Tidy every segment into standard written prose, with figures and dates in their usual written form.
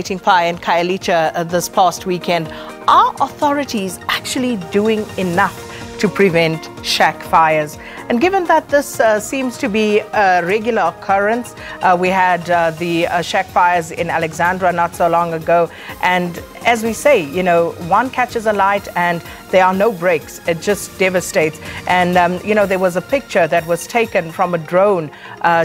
Fire in Khayelitsha this past weekend. Are authorities actually doing enough to prevent shack fires? And given that this seems to be a regular occurrence, we had the shack fires in Alexandra not so long ago, and as we say, you know, one catches a light and there are no breaks. It just devastates. And, you know, there was a picture that was taken from a drone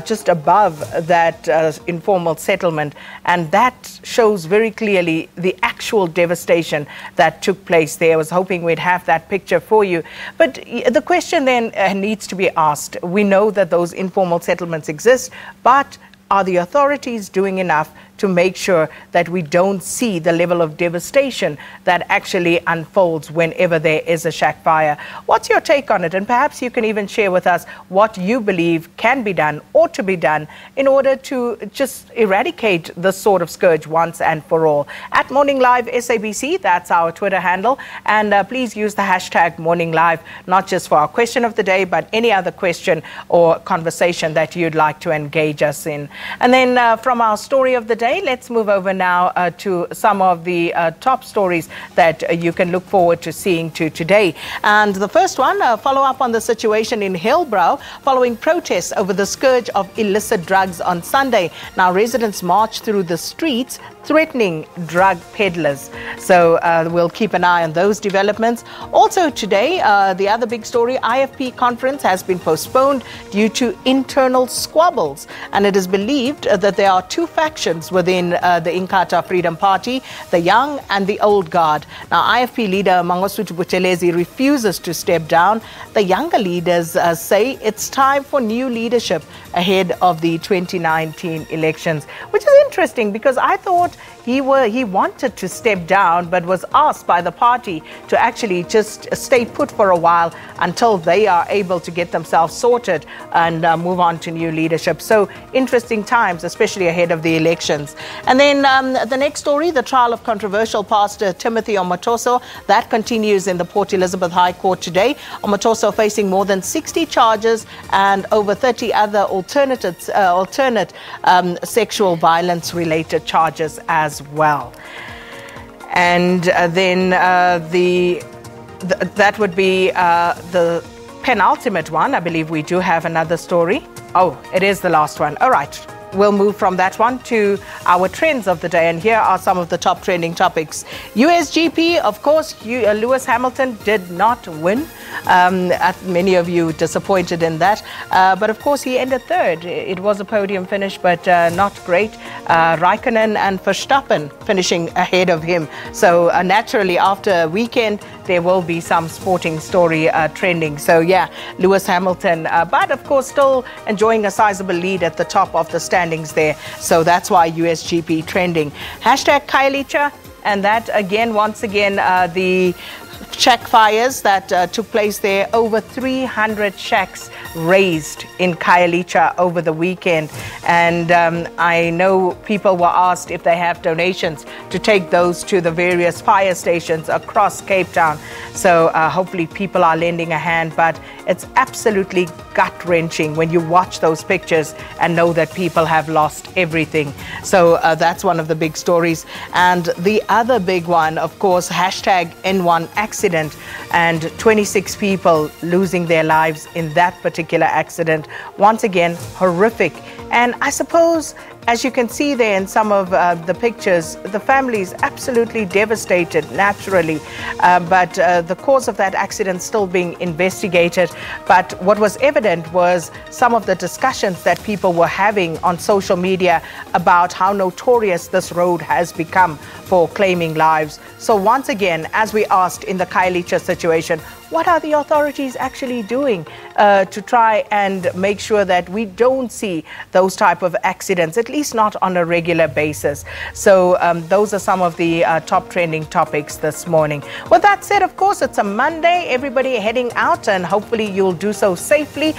just above that informal settlement. And that shows very clearly the actual devastation that took place there. I was hoping we'd have that picture for you. But the question then needs to be asked. We know that those informal settlements exist, but are the authorities doing enough to make sure that we don't see the level of devastation that actually unfolds whenever there is a shack fire? What's your take on it? And perhaps you can even share with us what you believe can be done, ought to be done, in order to just eradicate this sort of scourge once and for all. At Morning Live SABC, that's our Twitter handle. And please use the hashtag Morning Live, not just for our question of the day, but any other question or conversation that you'd like to engage us in. And then from our story of the day, let's move over now to some of the top stories that you can look forward to seeing today. And the first one, follow up on the situation in Hillbrow following protests over the scourge of illicit drugs on Sunday. Now, residents marched through the streets threatening drug peddlers. So we'll keep an eye on those developments. Also today, the other big story, IFP conference has been postponed due to internal squabbles. And it is believed that there are two factions within the Inkatha Freedom Party, the young and the old guard. Now, IFP leader Mangosuthu Buthelezi refuses to step down. The younger leaders say it's time for new leadership ahead of the 2019 elections, which is interesting because I thought he wanted to step down, but was asked by the party to actually just stay put for a while until they are able to get themselves sorted and move on to new leadership. So interesting times, especially ahead of the elections. And then the next story, the trial of controversial pastor Timothy Omotoso, that continues in the Port Elizabeth High Court today. Omotoso facing more than 60 charges and over 30 other alternate sexual violence related charges as well. And then that would be the penultimate one. I believe we do have another story. Oh, it is the last one. All right. We'll move from that one to our trends of the day. And here are some of the top trending topics. USGP, of course, Lewis Hamilton did not win. Many of you disappointed in that. But of course, he ended third. It was a podium finish, but not great. Raikkonen and Verstappen finishing ahead of him. So naturally, after a weekend, there will be some sporting story trending. So yeah, Lewis Hamilton, but of course, still enjoying a sizable lead at the top of the standings there. So that's why USGP trending. Hashtag Khayelitsha, and that again, once again, the shack fires that took place there. Over 300 shacks razed in Khayelitsha over the weekend. And I know people were asked if they have donations to take those to the various fire stations across Cape Town. So hopefully people are lending a hand, but it's absolutely gut-wrenching when you watch those pictures and know that people have lost everything. So that's one of the big stories. And the other big one, of course, hashtag N1 accident, and 26 people losing their lives in that particular accident. Once again, horrific. And I suppose, as you can see there in some of the pictures, the family is absolutely devastated, naturally. But the cause of that accident still being investigated. But what was evident was some of the discussions that people were having on social media about how notorious this road has become for claiming lives. So once again, as we asked in the Khayelitsha situation, what are the authorities actually doing to try and make sure that we don't see those type of accidents, at least not on a regular basis? So those are some of the top trending topics this morning. With that said, of course, it's a Monday. Everybody heading out, and hopefully you'll do so safely.